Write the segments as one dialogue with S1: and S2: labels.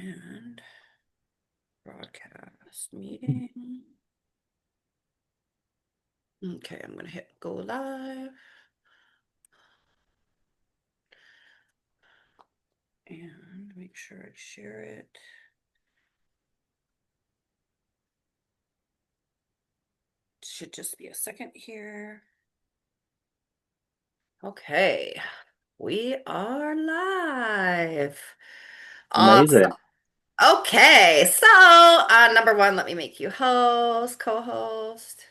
S1: And broadcast meeting. Okay, I'm going to hit go live. And make sure I share it. Should just be a second here. Okay, we are live. Awesome.
S2: Amazing.
S1: Okay, so number one, let me make you host, co-host.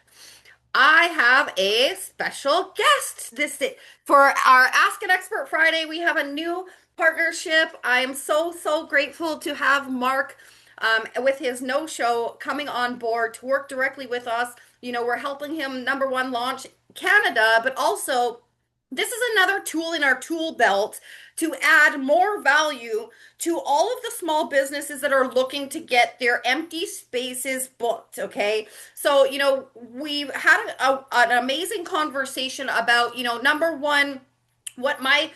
S1: I have a special guest this day for our Ask an Expert Friday. We have a new partnership. I'm so grateful to have Mark with his NoSho coming on board to work directly with us. We're helping him number one launch Canada, but also this is another tool in our tool belt to add more value to all of the small businesses that are looking to get their empty spaces booked. Okay. So, we've had an amazing conversation about, number one, what my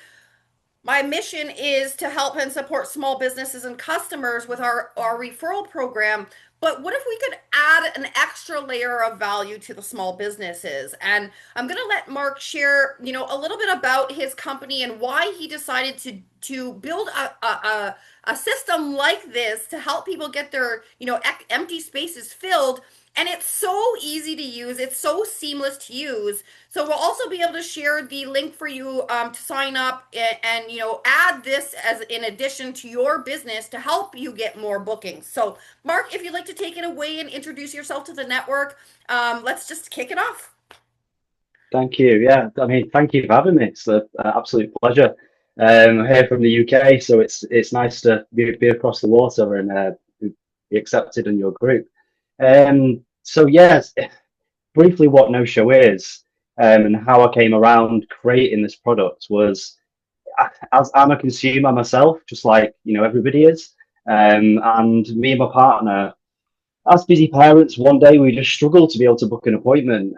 S1: mission is to help and support small businesses and customers with our referral program. But what if we could add an extra layer of value to the small businesses? And I'm going to let Mark share, a little bit about his company and why he decided to build a system like this to help people get their, empty spaces filled. And it's so easy to use. It's so seamless to use. So we'll also be able to share the link for you to sign up and add this as in addition to your business to help you get more bookings. So Mark, if you'd like to take it away and introduce yourself to the network, let's just kick it off.
S2: Thank you. Yeah, I mean, thank you for having me. It's an absolute pleasure. I'm here from the UK, so it's nice to be across the water and be accepted in your group. So yes, briefly, what No-Show is and how I came around creating this product was, as I'm a consumer myself, just like everybody is, and me and my partner as busy parents, one day we just struggled to be able to book an appointment.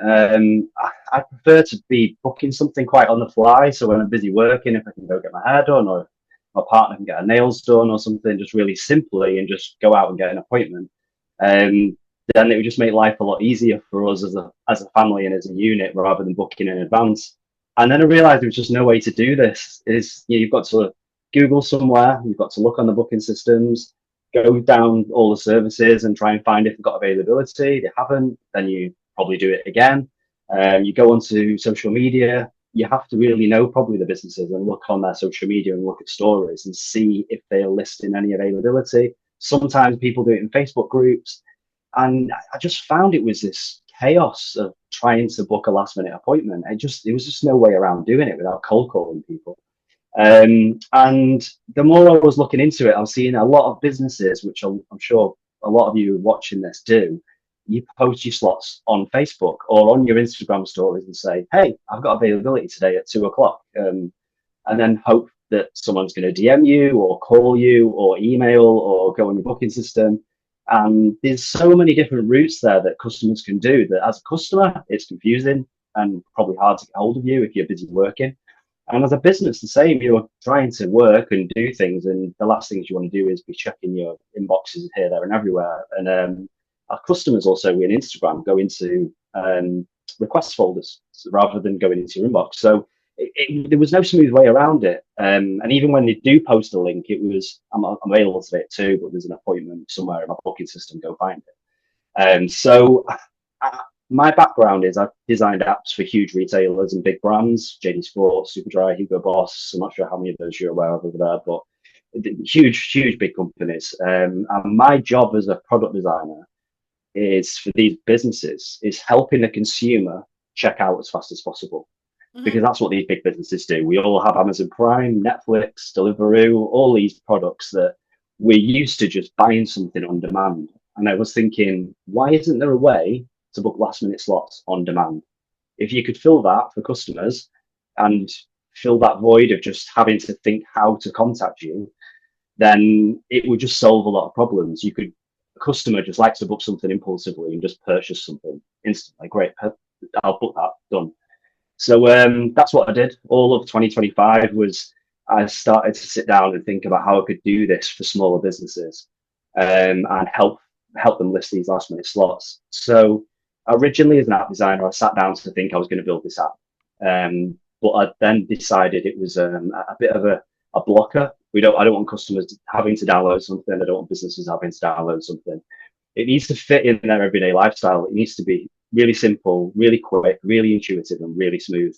S2: I prefer to be booking something quite on the fly. So when I'm busy working, if I can go get my hair done, or my partner can get her nails done, or something just really simply, and just go out and get an appointment, um, then it would just make life a lot easier for us as a family and as a unit, rather than booking in advance. And then I realised there was just no way to do this. You've got to Google somewhere, you've got to look on the booking systems, go down all the services and try and find if they've got availability. They haven't, then you probably do it again. You go onto social media. You have to really know probably the businesses and look on their social media and look at stories and see if they're listing any availability. Sometimes people do it in Facebook groups. And I just found it was this chaos of trying to book a last minute appointment. There was just no way around doing it without cold calling people. And the more I was looking into it, I was seeing a lot of businesses, which I'm sure a lot of you watching this do. You post your slots on Facebook or on your Instagram stories and say, "Hey, I've got availability today at 2 o'clock," and then hope that someone's going to DM you or call you or email or go on your booking system. And there's so many different routes there that customers can do that as a customer, it's confusing and probably hard to get hold of you if you're busy working. And as a business, the same. You're trying to work and do things, and the last things you want to do is be checking your inboxes here, there, and everywhere. And our customers also in Instagram go into request folders rather than going into your inbox. So there was no smooth way around it. And even when they do post a link, it was I'm available today at 2, but there's an appointment somewhere in my booking system. Go find it. So my background is I've designed apps for huge retailers and big brands, JD Sports, Superdry, Hugo Boss. I'm not sure how many of those you're aware of over there, but huge, big companies. And my job as a product designer is for these businesses is helping the consumer check out as fast as possible,
S1: Mm-hmm.
S2: because that's what these big businesses do. We all have Amazon Prime, Netflix, Deliveroo, all these products that we're used to just buying something on demand. And I was thinking, why isn't there a way to book last minute slots on demand? If you could fill that for customers and fill that void of just having to think how to contact you, then it would just solve a lot of problems. A customer just likes to book something impulsively and just purchase something instantly. Great, I'll book that, done. So that's what I did. All of 2025 was I started to sit down and think about how I could do this for smaller businesses, and help them list these last minute slots. So originally, as an app designer, I sat down to think I was going to build this app, but I then decided it was a bit of a blocker. I don't want customers having to download something. I don't want businesses having to download something. It needs to fit in their everyday lifestyle. It needs to be really simple, really quick, really intuitive, and really smooth.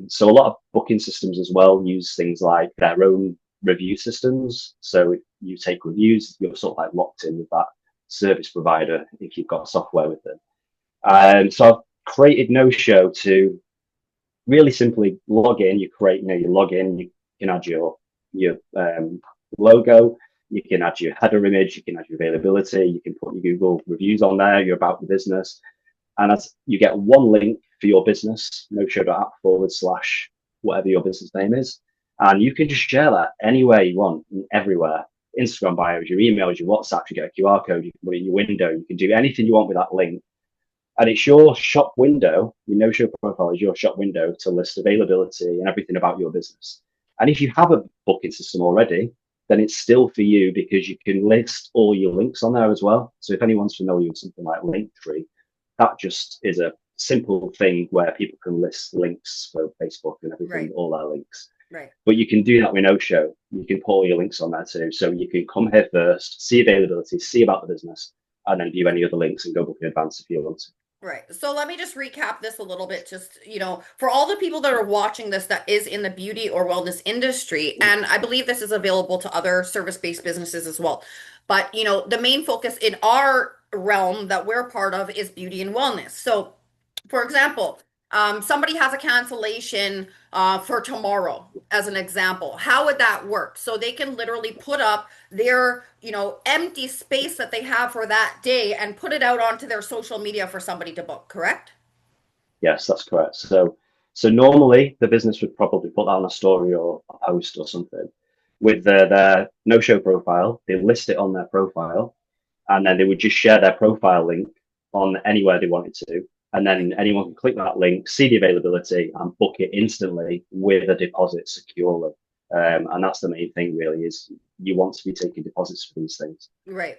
S2: So a lot of booking systems as well use things like their own review systems. So if you take reviews, you're sort of like locked in with that service provider if you've got software with them. So I've created NoSho to really simply log in. You log in, you can add your logo, you can add your header image, you can add your availability, you can put your Google reviews on there, you're about the business. And as you get one link for your business, noshow.app/, whatever your business name is. And you can just share that anywhere you want, everywhere. Instagram bios, your emails, your WhatsApp, you get a QR code, you can put it in your window, you can do anything you want with that link. And it's your shop window, your no-show profile is your shop window to list availability and everything about your business. And if you have a booking system already, then it's still for you because you can list all your links on there as well. So if anyone's familiar with something like Linktree, that just is a simple thing where people can list links for Facebook and everything,
S1: Right.
S2: all their links.
S1: Right.
S2: But you can do that with NoShow. You can put all your links on there too. So you can come here first, see availability, see about the business, and then view any other links and go book in advance if you want to.
S1: Right. So let me just recap this a little bit, just, for all the people that are watching this that is in the beauty or wellness industry, and I believe this is available to other service-based businesses as well. But, the main focus in our realm that we're part of is beauty and wellness. So, for example, somebody has a cancellation for tomorrow, as an example. How would that work? So they can literally put up their, empty space that they have for that day and put it out onto their social media for somebody to book, correct?
S2: Yes, that's correct. So normally the business would probably put that on a story or a post or something with their no-show profile. They list it on their profile, and then they would just share their profile link on anywhere they wanted to. And
S1: Right.
S2: then anyone can click that link, see the availability, and book it instantly with a deposit securely. And that's the main thing, really, is you want to be taking deposits for these things.
S1: Right.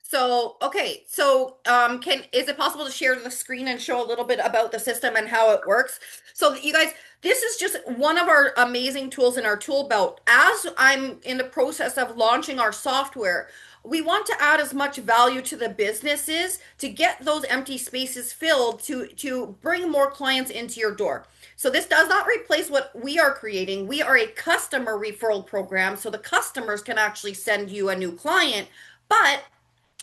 S1: So, okay. So, can is it possible to share the screen and show a little bit about the system and how it works? So, you guys, this is just one of our amazing tools in our tool belt. As I'm in the process of launching our software, we want to add as much value to the businesses to get those empty spaces filled to bring more clients into your door. So this does not replace what we are creating. We are a customer referral program, so the customers can actually send you a new client, but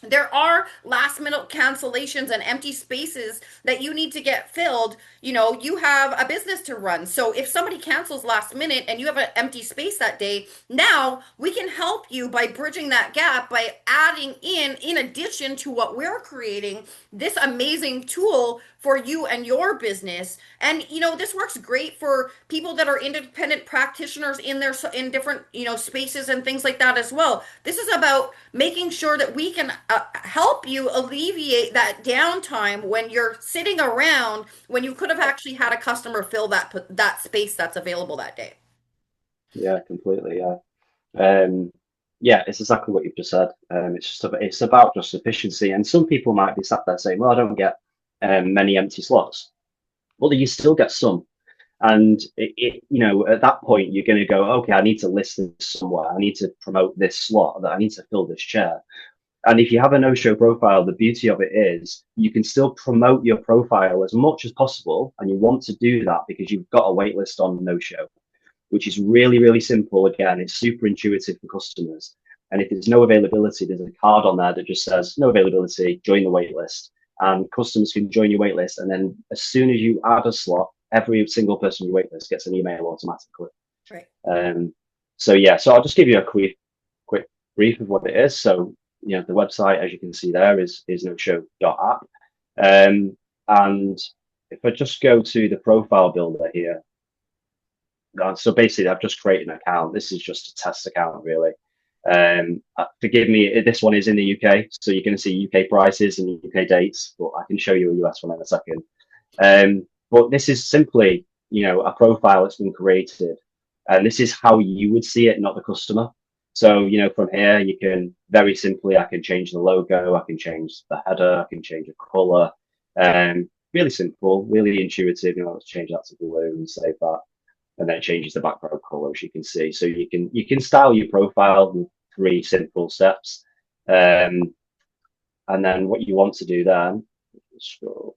S1: there are last minute cancellations and empty spaces that you need to get filled. You have a business to run. So if somebody cancels last minute and you have an empty space that day, now we can help you by bridging that gap by adding in addition to what we're creating, this amazing tool for you and your business. And this works great for people that are independent practitioners in different spaces and things like that as well. This is about making sure that we can help you alleviate that downtime when you're sitting around when you could have actually had a customer fill that space that's available that day.
S2: Yeah, completely. Yeah. Yeah, it's exactly what you've just said. It's about just efficiency. And some people might be sat there saying, "Well, I don't get many empty slots." Well, you still get some. And at that point, you're going to go, "Okay, I need to list this somewhere. I need to promote this slot. That I need to fill this chair." And if you have a no-show profile, the beauty of it is you can still promote your profile as much as possible. And you want to do that because you've got a waitlist on no-show, which is really, really simple. Again, it's super intuitive for customers. And if there's no availability, there's a card on there that just says no availability, join the waitlist. And customers can join your waitlist. And then as soon as you add a slot, every single person on your waitlist gets an email automatically.
S1: Right.
S2: So I'll just give you a quick brief of what it is. So, the website, as you can see there, is noshow.app. And if I just go to the profile builder here, so basically I've just created an account. This is just a test account, really. Forgive me, this one is in the UK, so you're going to see UK prices and UK dates, but I can show you a US one in a second. But this is simply, a profile that's been created And this is how you would see it, not the customer. So, from here, you can very simply, I can change the logo, I can change the header, I can change the color. Really simple, really intuitive. Let's change that to blue and save that. And then it changes the background color, as you can see. So you can style your profile with three simple steps. Um, and then what you want to do then, scroll,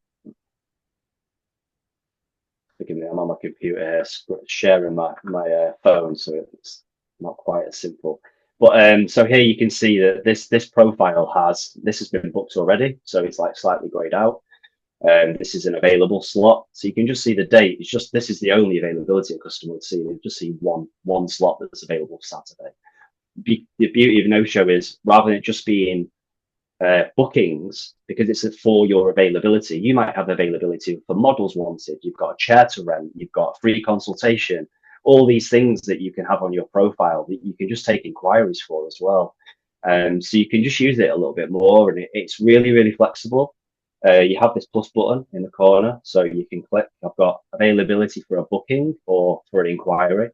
S2: forgive me, I'm on my computer here, sharing my phone, so it's not quite as simple. But so here you can see that this profile has been booked already, so it's like slightly grayed out. This is an available slot, so you can just see the date. It's just this is the only availability a customer would see. They just see one slot that's available for Saturday. The beauty of NoShow is rather than it just being bookings, because it's for your availability. You might have availability for models wanted. You've got a chair to rent. You've got free consultation. All these things that you can have on your profile that you can just take inquiries for as well. So you can just use it a little bit more, and it's really, really flexible. You have this plus button in the corner, so you can click. I've got availability for a booking or for an inquiry,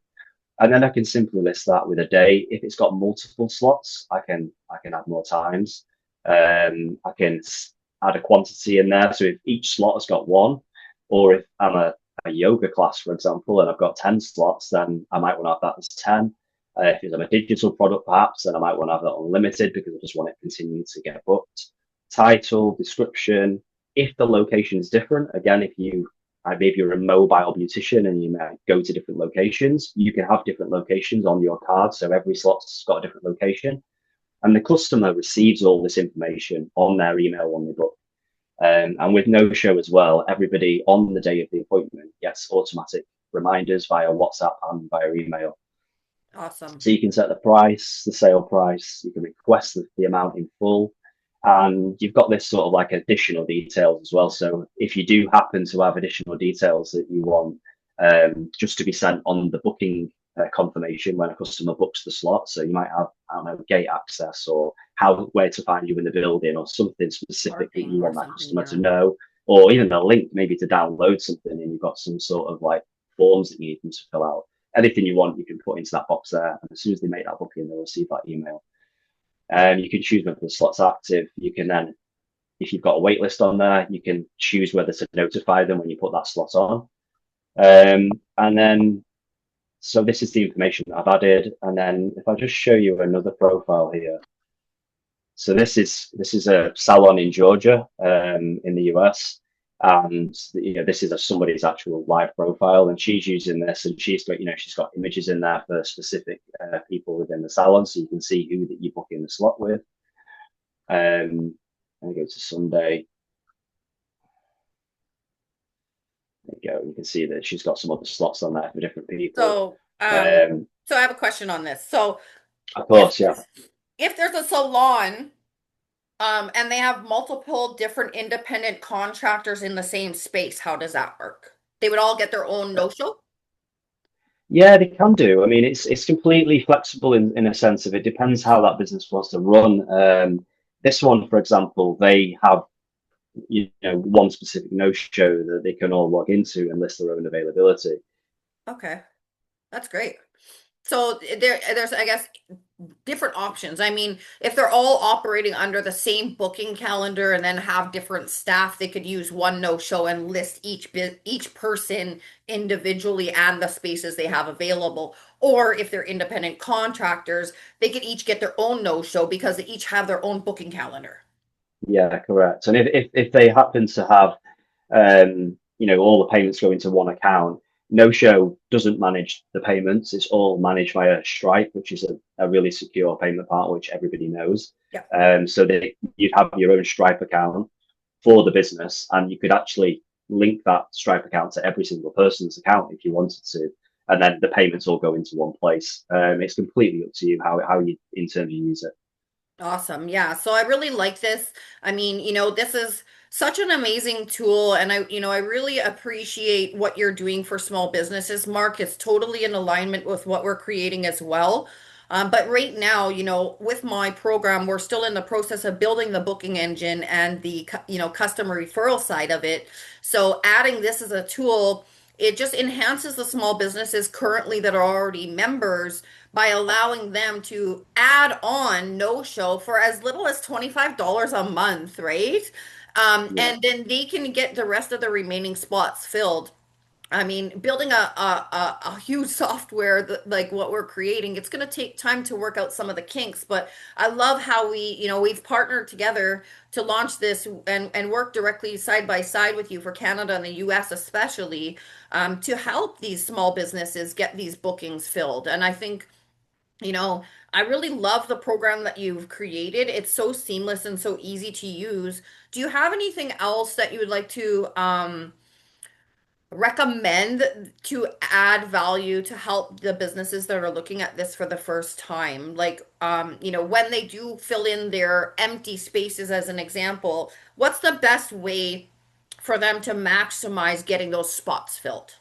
S2: and then I can simply list that with a day. If it's got multiple slots, I can add more times. I can add a quantity in there. So if each slot has got one, or if I'm a yoga class, for example, and I've got 10 slots, then I might want to have that as 10. If I'm a digital product, perhaps, then I might want to have that unlimited because I just want it to continue to get booked. Title, description. If the location is different, again, if you maybe you're a mobile beautician and you might go to different locations, you can have different locations on your card. So every slot's got a different location. And the customer receives all this information on their email when they book. And with NoShow as well, everybody on the day of the appointment gets automatic reminders via WhatsApp and via email.
S1: Awesome.
S2: So you can set the price, the sale price, you can request the amount in full, and you've got this sort of like additional details as well. So if you do happen to have additional details that you want just to be sent on the booking confirmation when a customer books the slot, so you might have, I don't know, gate access or where to find you in the building or something specific that
S1: Parking
S2: you
S1: or
S2: want that
S1: something,
S2: customer to
S1: yeah.
S2: know, or even a link maybe to download something, and you've got some sort of like forms that you need them to fill out. Anything you want, you can put into that box there. And as soon as they make that booking, they'll receive that email. You can choose whether the slot's active. You can then, if you've got a waitlist on there, you can choose whether to notify them when you put that slot on. And then, so this is the information that I've added. And then if I just show you another profile here. So this is a salon in Georgia, in the US, and this is somebody's actual live profile, and she's using this, and she's got images in there for specific people within the salon, so you can see who that you book in the slot with. And go to Sunday. There you go. You can see that she's got some other slots on there for different people.
S1: So,
S2: Um,
S1: so I have a question on this. So,
S2: of
S1: if
S2: course, yeah.
S1: if there's a salon, and they have multiple different independent contractors in the same space, how does that work? They would all get their own no-show?
S2: Yeah, they can do. I mean, it's completely flexible in a sense of it depends how that business wants to run. This one, for example, they have one specific no-show that they can all log into and list their own availability.
S1: Okay, that's great. So there's, I guess, different options. I mean, if they're all operating under the same booking calendar and then have different staff, they could use one no-show and list each person individually and the spaces they have available. Or if they're independent contractors, they could each get their own no-show because they each have their own booking calendar.
S2: Yeah, correct. And if they happen to have all the payments go into one account, no-show doesn't manage the payments. It's all managed via Stripe, which is a really secure payment partner, which everybody knows.
S1: Yeah.
S2: So you'd have your own Stripe account for the business, and you could actually link that Stripe account to every single person's account if you wanted to, and then the payments all go into one place. It's completely up to you how you in terms you use it.
S1: Awesome. Yeah. So I really like this. I mean, this is such an amazing tool, and I really appreciate what you're doing for small businesses, Mark. It's totally in alignment with what we're creating as well. But right now, with my program, we're still in the process of building the booking engine and the customer referral side of it. So adding this as a tool it just enhances the small businesses currently that are already members by allowing them to add on no-show for as little as $25 a month, right?
S2: Yeah.
S1: And then they can get the rest of the remaining spots filled. I mean, building a huge software that, like what we're creating, it's going to take time to work out some of the kinks, but I love how we've partnered together to launch this and work directly side by side with you for Canada and the US especially, to help these small businesses get these bookings filled. And I think, you know, I really love the program that you've created. It's so seamless and so easy to use. Do you have anything else that you would like to recommend to add value to help the businesses that are looking at this for the first time? Like, when they do fill in their empty spaces, as an example, what's the best way for them to maximize getting those spots filled?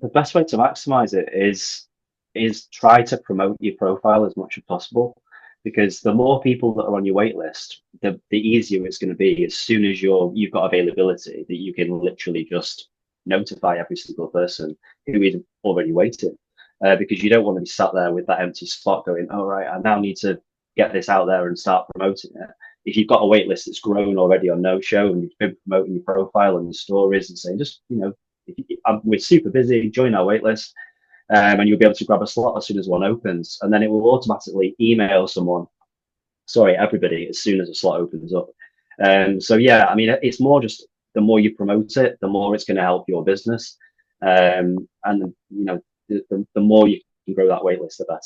S2: The best way to maximize it is try to promote your profile as much as possible, because the more people that are on your wait list, the easier it's going to be as soon as you've got availability that you can literally just notify every single person who is already waiting. Because you don't want to be sat there with that empty spot going, oh right, I now need to get this out there and start promoting it. If you've got a wait list that's grown already on NoSho and you've been promoting your profile and your stories and saying just, we're super busy, join our waitlist, and you'll be able to grab a slot as soon as one opens. And then it will automatically email someone, sorry, everybody, as soon as a slot opens up. So, yeah, I mean, it's more just the more you promote it, the more it's going to help your business. And, the more you can grow that waitlist, the better.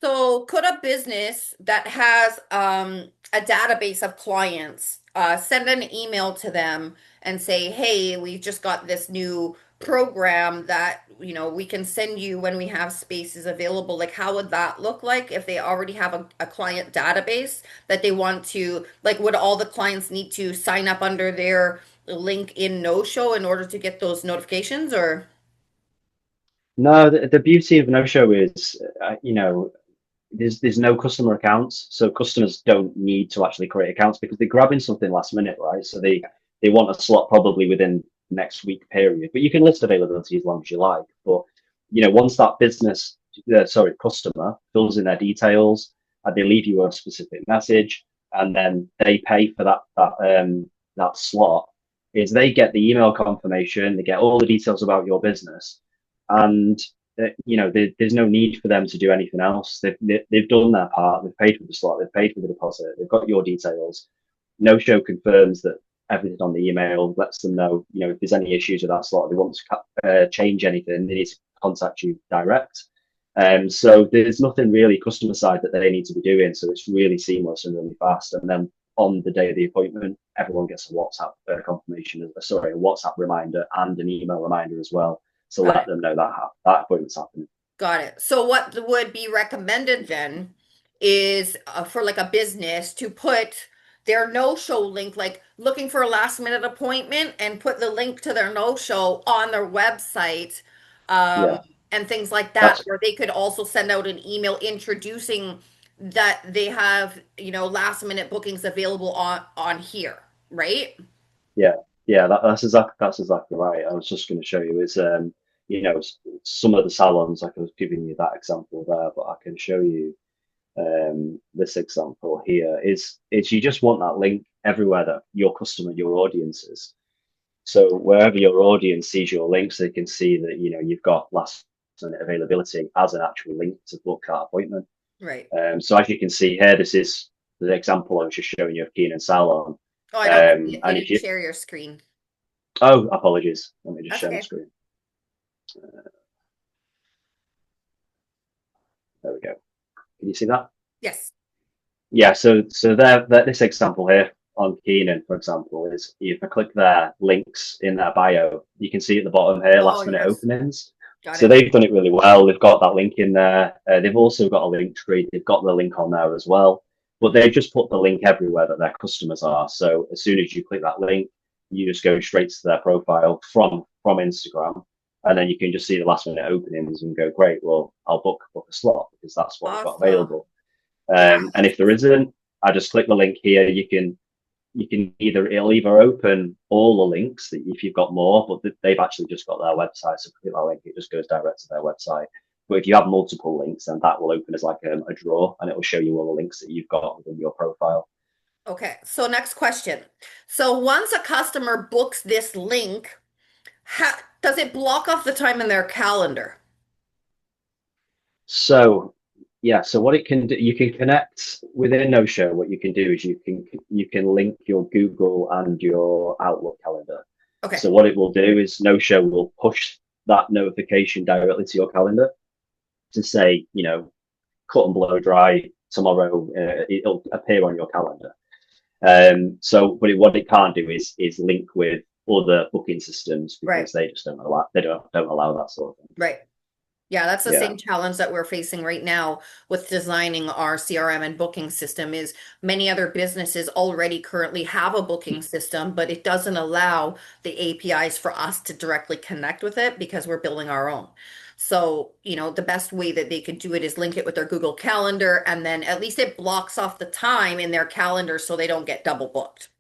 S1: So, could a business that has a database of clients send an email to them and say, "Hey, we just got this new program that, we can send you when we have spaces available." Like, how would that look like if they already have a client database that they want to, like, would all the clients need to sign up under their link in No-Show in order to get those notifications, or?
S2: No, the beauty of no-show is, there's no customer accounts, so customers don't need to actually create accounts because they're grabbing something last minute, right? So they want a slot probably within next week period, but you can list availability as long as you like. But once that customer fills in their details and they leave you a specific message, and then they pay for that slot, is they get the email confirmation, they get all the details about your business, and there's no need for them to do anything else. They've done their part. They've paid for the slot. They've paid for the deposit. They've got your details. No Show confirms that everything on the email, lets them know, if there's any issues with that slot, they want to change anything, they need to contact you direct. So there's nothing really customer side that they need to be doing. So it's really seamless and really fast. And then on the day of the appointment, everyone gets a WhatsApp confirmation, a WhatsApp reminder and an email reminder as well to
S1: Got
S2: let
S1: it.
S2: them know that appointment's happening.
S1: Got it. So what would be recommended then is for like a business to put their no-show link, like looking for a last minute appointment, and put the link to their no-show on their website, um,
S2: Yeah,
S1: and things like that,
S2: that's
S1: where they could also send out an email introducing that they have, last minute bookings available on here, right?
S2: yeah, yeah. That's exactly right. I was just going to show you is some of the salons, like I was giving you that example there, but I can show you this example here is you just want that link everywhere that your customer, your audience is. So wherever your audience sees your links, they can see that you've got last minute availability as an actual link to book that appointment.
S1: Right.
S2: So as you can see here, this is the example I was just showing you of Keenan Salon.
S1: Oh, I don't see it. You
S2: And
S1: need
S2: if
S1: to
S2: you,
S1: share your screen.
S2: oh, apologies, let me just
S1: That's
S2: share my
S1: okay.
S2: screen. There we go. Can you see that?
S1: Yes.
S2: Yeah. So there, this example here on Keenan, for example, is if I click their links in their bio, you can see at the bottom here
S1: Oh,
S2: last minute
S1: yes.
S2: openings.
S1: Got
S2: So
S1: it.
S2: they've done it really well. They've got that link in there. They've also got a link tree. They've got the link on there as well. But they've just put the link everywhere that their customers are. So as soon as you click that link, you just go straight to their profile from Instagram, and then you can just see the last minute openings and go, great. Well, I'll book a slot because that's what we've got
S1: Awesome.
S2: available.
S1: Yeah.
S2: And if there isn't, I just click the link here. You can you can it'll either open all the links that if you've got more, but they've actually just got their website, so click that link, it just goes direct to their website. But if you have multiple links, then that will open as like a drawer, and it will show you all the links that you've got within your profile.
S1: Okay, so next question. So once a customer books this link, does it block off the time in their calendar?
S2: So yeah, so what it can do, you can connect within NoSho. What you can do is you can link your Google and your Outlook calendar.
S1: Okay,
S2: So what it will do is NoSho will push that notification directly to your calendar to say, cut and blow dry tomorrow. It'll appear on your calendar. But what it can't do is link with other booking systems
S1: right,
S2: because they just don't allow that sort of thing.
S1: right. Yeah, that's the
S2: Yeah,
S1: same challenge that we're facing right now with designing our CRM and booking system is many other businesses already currently have a booking system, but it doesn't allow the APIs for us to directly connect with it because we're building our own. So, the best way that they could do it is link it with their Google Calendar, and then at least it blocks off the time in their calendar so they don't get double booked.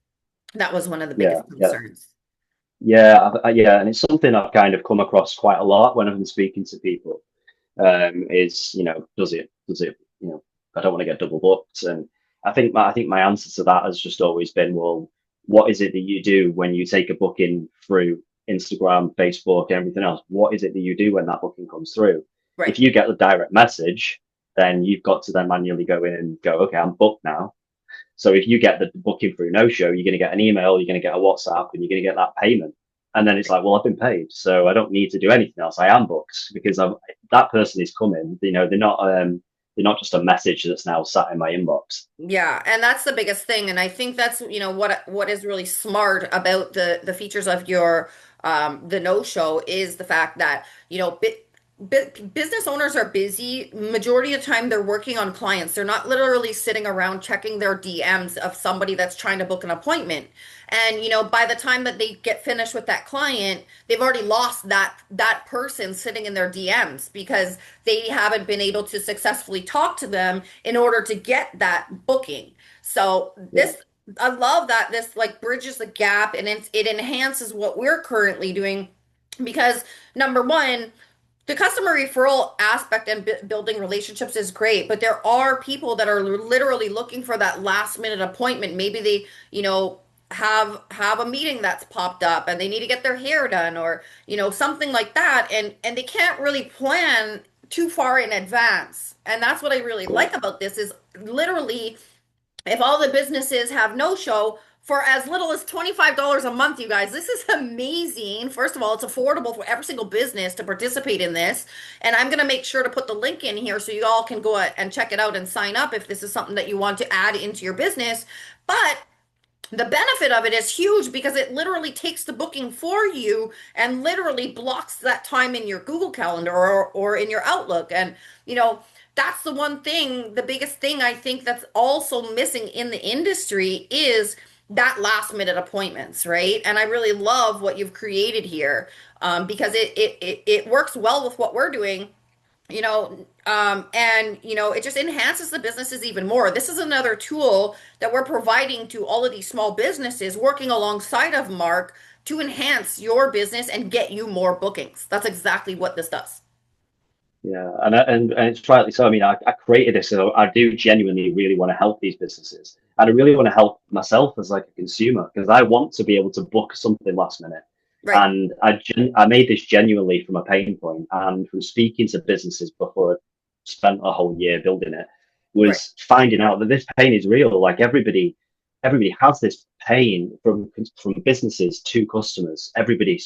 S1: That was one of the
S2: yeah,
S1: biggest
S2: yeah.
S1: concerns.
S2: Yeah, yeah, and it's something I've kind of come across quite a lot when I've been speaking to people. Is does it I don't want to get double booked, and I think my answer to that has just always been, well, what is it that you do when you take a booking through Instagram, Facebook, and everything else? What is it that you do when that booking comes through? If
S1: Right.
S2: you get the direct message, then you've got to then manually go in and go, okay, I'm booked now. So if you get the booking through NoShow, you're going to get an email, you're going to get a WhatsApp, and you're going to get that payment. And then it's like, well, I've been paid, so I don't need to do anything else. I am booked because that person is coming. They're not just a message that's now sat in my inbox.
S1: Yeah, and that's the biggest thing. And I think that's, what is really smart about the features of your the no-show is the fact that, business owners are busy. Majority of the time they're working on clients. They're not literally sitting around checking their DMs of somebody that's trying to book an appointment. And by the time that they get finished with that client, they've already lost that person sitting in their DMs because they haven't been able to successfully talk to them in order to get that booking. So
S2: Yeah,
S1: I love that this like bridges the gap and it enhances what we're currently doing because number one, the customer referral aspect and building relationships is great, but there are people that are literally looking for that last minute appointment. Maybe they, have a meeting that's popped up and they need to get their hair done or, something like that and they can't really plan too far in advance. And that's what I really
S2: yeah,
S1: like about this is literally if all the businesses have no show for as little as $25 a month, you guys, this is amazing. First of all, it's affordable for every single business to participate in this. And I'm going to make sure to put the link in here so you all can go and check it out and sign up if this is something that you want to add into your business. But the benefit of it is huge because it literally takes the booking for you and literally blocks that time in your Google Calendar or in your Outlook. And, that's the one thing, the biggest thing I think that's also missing in the industry is that last minute appointments, right? And I really love what you've created here because it works well with what we're doing and it just enhances the businesses even more. This is another tool that we're providing to all of these small businesses working alongside of Mark to enhance your business and get you more bookings. That's exactly what this does.
S2: yeah, and it's rightly so. I mean, I created this, so I do genuinely really want to help these businesses, and I really want to help myself as like a consumer because I want to be able to book something last minute.
S1: Right,
S2: And I made this genuinely from a pain point and from speaking to businesses before I spent a whole year building it,
S1: right,
S2: was finding out that this pain is real. Like everybody has this pain from businesses to customers. Everybody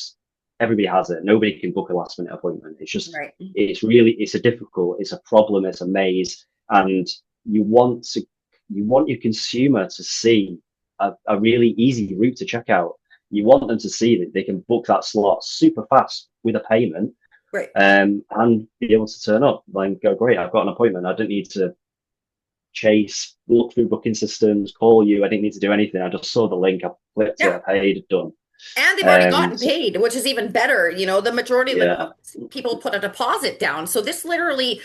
S2: has it. Nobody can book a last minute appointment.
S1: right.
S2: It's a problem, it's a maze, and you want to you want your consumer to see a really easy route to checkout. You want them to see that they can book that slot super fast with a payment,
S1: Right.
S2: and be able to turn up and go, great, I've got an appointment. I don't need to look through booking systems, call you. I didn't need to do anything. I just saw the link, I clicked it,
S1: Yeah.
S2: I paid, done.
S1: And they've already gotten
S2: So
S1: paid, which is even better. The majority of the
S2: yeah,
S1: people put a deposit down. So this literally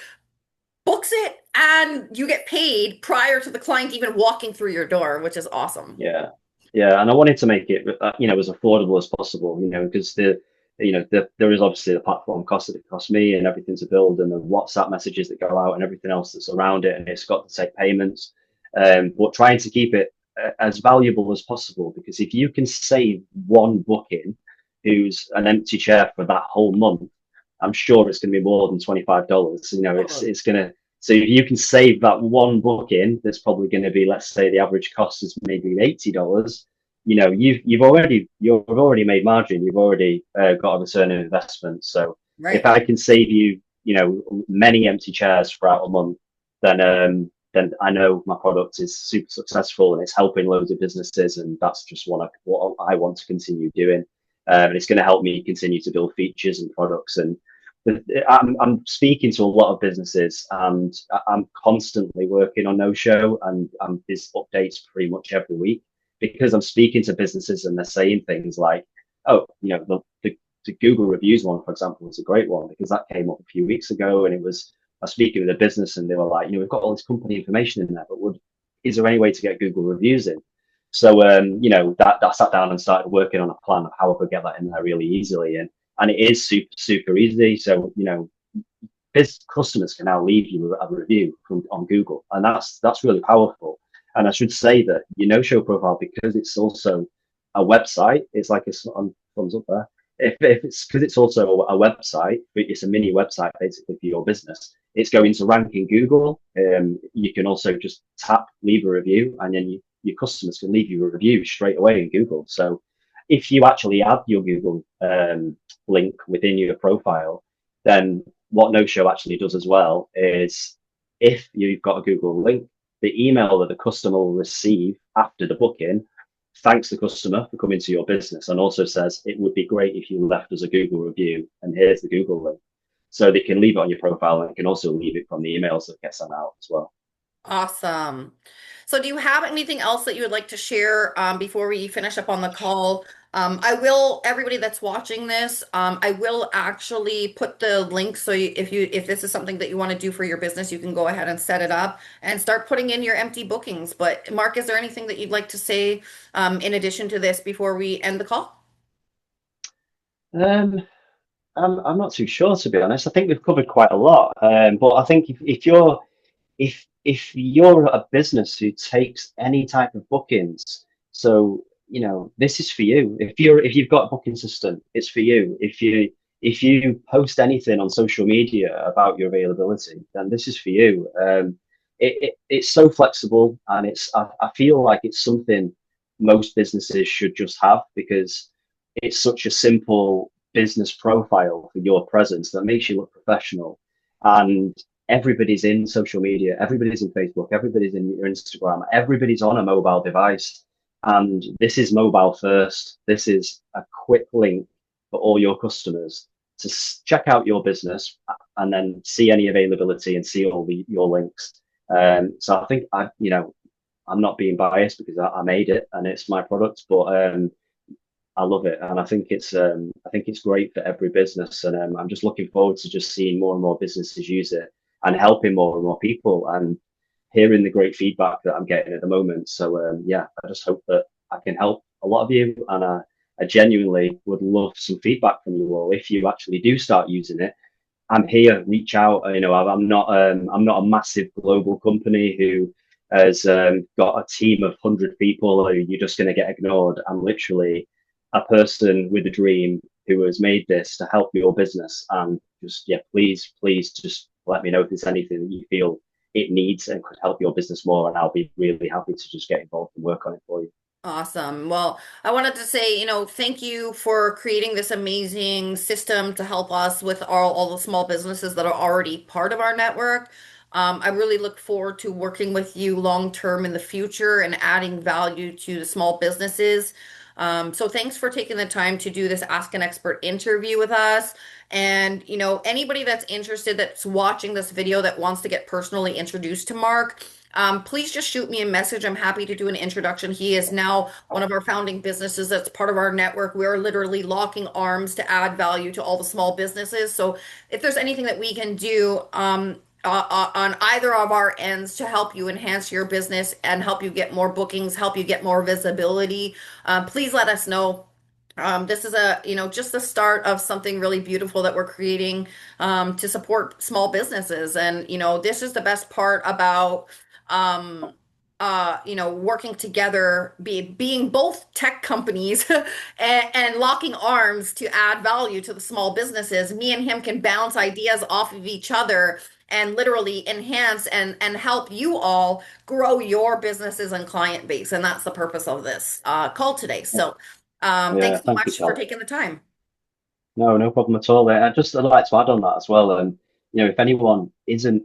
S1: books it and you get paid prior to the client even walking through your door, which is awesome.
S2: yeah. Yeah, and I wanted to make it, as affordable as possible, because there is obviously the platform cost that it cost me and everything to build and the WhatsApp messages that go out and everything else that's around it, and it's got to take payments. But trying to keep it as valuable as possible, because if you can save one booking who's an empty chair for that whole month, I'm sure it's going to be more than $25.
S1: Totally.
S2: It's going to. So if you can save that one booking, that's probably going to be, let's say, the average cost is maybe $80. You've already made margin. You've already got a return on investment. So if
S1: Right.
S2: I can save you, many empty chairs throughout a month, then I know my product is super successful and it's helping loads of businesses, and that's just what I want to continue doing. And it's going to help me continue to build features and products. And I'm speaking to a lot of businesses, and I'm constantly working on NoSho, and there's updates pretty much every week because I'm speaking to businesses and they're saying things like, "Oh, the Google reviews one, for example, was a great one because that came up a few weeks ago, and it was I was speaking with a business, and they were like, we've got all this company information in there, but is there any way to get Google reviews in?" So, that sat down and started working on a plan of how I could get that in there really easily, and it is super super easy. So, biz customers can now leave you a review on Google, and that's really powerful. And I should say that your no-show profile, because it's also a website, it's like a thumbs up there. If it's because it's also a website, it's a mini website basically for your business. It's going to rank in Google. You can also just tap leave a review, and then your customers can leave you a review straight away in Google. So if you actually add your Google link within your profile, then what NoShow actually does as well is if you've got a Google link, the email that the customer will receive after the booking thanks the customer for coming to your business and also says it would be great if you left us a Google review and here's the Google link. So they can leave it on your profile and can also leave it from the emails that get sent out as well.
S1: Awesome. So, do you have anything else that you would like to share before we finish up on the call? Everybody that's watching this, I will actually put the link so if this is something that you want to do for your business, you can go ahead and set it up and start putting in your empty bookings. But, Mark, is there anything that you'd like to say in addition to this before we end the call?
S2: Um, I'm not too sure, to be honest. I think we've covered quite a lot. But I think if you're a business who takes any type of bookings, so this is for you. If you've got a booking system, it's for you. If you post anything on social media about your availability, then this is for you. It's so flexible, and I feel like it's something most businesses should just have because it's such a simple business profile for your presence that makes you look professional. And everybody's in social media, everybody's in Facebook, everybody's in your Instagram, everybody's on a mobile device. And this is mobile first. This is a quick link for all your customers to check out your business and then see any availability and see all your links. So I think I'm not being biased because I made it and it's my product, but I love it, and I think it's great for every business, and I'm just looking forward to just seeing more and more businesses use it and helping more and more people and hearing the great feedback that I'm getting at the moment. So yeah, I just hope that I can help a lot of you, and I genuinely would love some feedback from you all if you actually do start using it. I'm here, reach out. I'm not a massive global company who has got a team of 100 people who you're just going to get ignored. I'm literally a person with a dream who has made this to help your business. And just, yeah, please just let me know if there's anything that you feel it needs and could help your business more. And I'll be really happy to just get involved and work on it for you.
S1: Awesome. Well, I wanted to say, thank you for creating this amazing system to help us with all the small businesses that are already part of our network. I really look forward to working with you long term in the future and adding value to the small businesses. So thanks for taking the time to do this Ask an Expert interview with us. And, anybody that's interested that's watching this video that wants to get personally introduced to Mark, please just shoot me a message. I'm happy to do an introduction. He is now one of our founding businesses that's part of our network. We're literally locking arms to add value to all the small businesses. So if there's anything that we can do, on either of our ends to help you enhance your business and help you get more bookings, help you get more visibility, please let us know. This is just the start of something really beautiful that we're creating to support small businesses. And, this is the best part about, um, working together, being both tech companies and locking arms to add value to the small businesses. Me and him can bounce ideas off of each other and literally enhance and help you all grow your businesses and client base. And that's the purpose of this call today. So,
S2: Yeah,
S1: thanks so
S2: thank you,
S1: much for
S2: Cal.
S1: taking the time.
S2: No, no problem at all. I'd like to add on that as well. And if anyone isn't,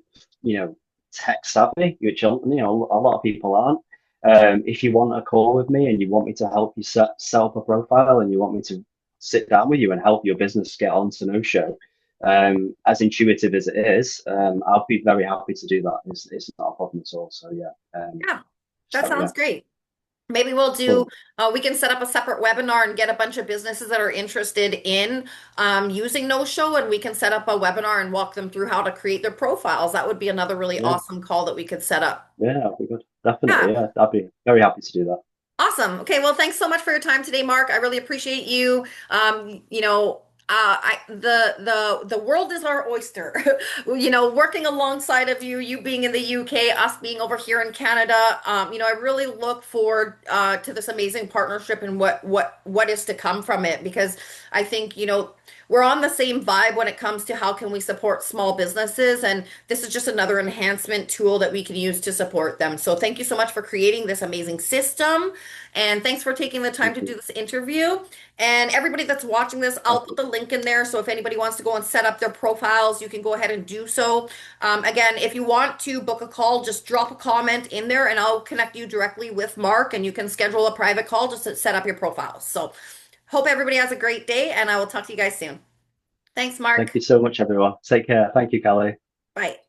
S2: tech savvy, which a lot of people aren't, if you want a call with me and you want me to help you set up a profile and you want me to sit down with you and help your business get onto NoSho, as intuitive as it is, I'll be very happy to do that. It's not a problem at all. So yeah,
S1: Yeah, that
S2: so yeah,
S1: sounds great. Maybe we'll do,
S2: cool.
S1: we can set up a separate webinar and get a bunch of businesses that are interested in using No-Show, and we can set up a webinar and walk them through how to create their profiles. That would be another really
S2: Yeah,
S1: awesome call that we could set up.
S2: yeah, that'll be good. Definitely,
S1: Yeah.
S2: yeah, I'd be very happy to do that.
S1: Awesome. Okay, well, thanks so much for your time today, Mark. I really appreciate you. The world is our oyster. Working alongside of you, you being in the UK, us being over here in Canada. I really look forward to this amazing partnership and what is to come from it, because I think, we're on the same vibe when it comes to how can we support small businesses, and this is just another enhancement tool that we can use to support them. So thank you so much for creating this amazing system. And thanks for taking the time
S2: Thank
S1: to
S2: you.
S1: do this interview. And everybody that's watching this, I'll
S2: Thank
S1: put
S2: you.
S1: the link in there. So if anybody wants to go and set up their profiles, you can go ahead and do so. Again, if you want to book a call, just drop a comment in there and I'll connect you directly with Mark, and you can schedule a private call just to set up your profiles. So hope everybody has a great day, and I will talk to you guys soon. Thanks,
S2: Thank
S1: Mark.
S2: you so much, everyone. Take care. Thank you, Callie.
S1: Bye.